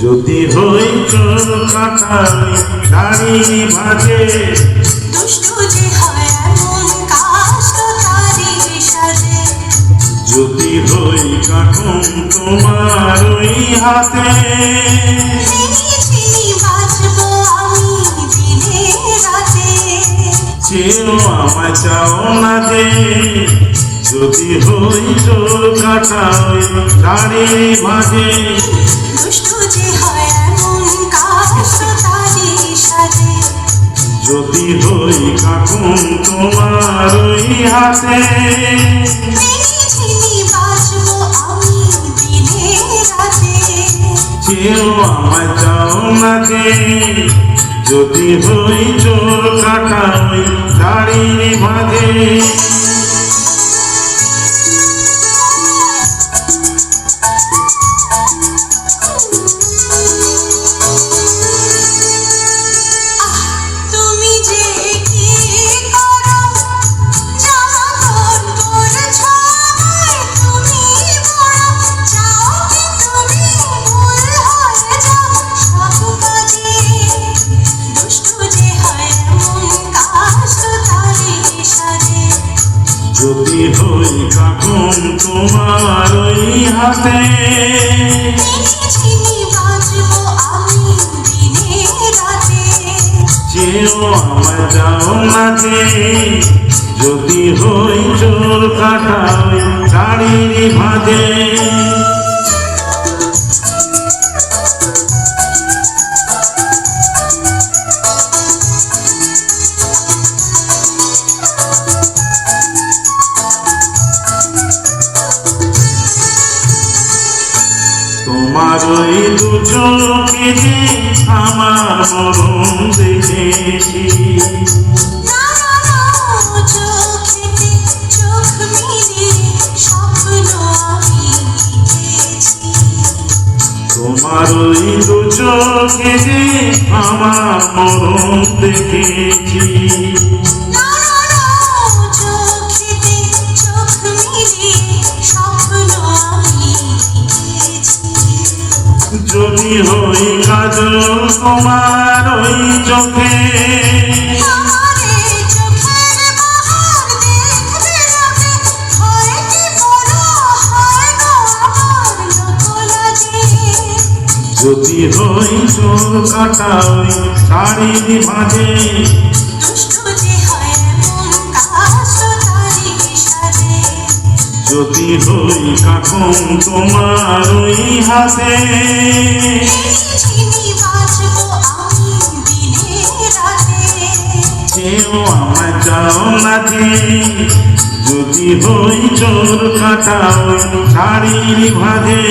যদি হই চোর কাটাই দাড়ি ভাজে, দুষ্টু যে হয় এমন কাজ তো তারই সাজে। যদি হই কাটুন তোমার ওই হাতে, চিনি বাঁচবো আমি দিনে রাতে। চেয়েও আমায় চাও না যে, যদি হই চোর কাটাই দাড়ি ভাজে, দুষ্টু যে হয় এমন কাজ তো তারই সাজে। যদি হই কাকুন তোমার ওই হাতে, চিনি বাঁচবো আমি দিনে রাতে। চেয়েও আমায় চাও না যে, যদি হই চোর কাটাই দাড়ির ভাজে। তুমি যে কি করো জানো করছো আমায় তুমি বড়। চাও কি তুমি ভুল হয়ে যাও সব কাজে। দুষ্টু যে হয় এমন কাজ তো তারই সাজে। যদি হই কাকুন তোমার ওই হাতে, চিনি বাঁচবো আমি দিনে রাতে। চেয়েও আমায় চাও না যে, যদি হই চোর কাটাই দাড়ির ভাজে। তোমার ওই দু চোখে যে আমার মরণ দেখেছি, চোখেতে চোখ মিলিয়ে স্বপ্ন আমি দেখেছি। তোমার ওই দু চোখে যে আমার মরণ দেখেছি, চোখেতে চোখ মিলিয়ে স্বপ্ন আমি দেখেছি। যদি হই কাজল তোমার ওই চোখে, আমারে চোখের বাহার দেখবে লোকে, হয় কি বড় হয় গো আমার লোকলাজে। যদি হই চোর কাটাই দাড়ির ভাজে, দুষ্টু যে হয় এমন কাজ তো তারই সাজে। যদি হই কাকুন তোমার ওই হাতে, চিনি বাঁচবো আমি দিনে রাতে। চেয়েও আমায় চাও না যে, যদি হই চোর কাটাই দাড়ির ভাজে।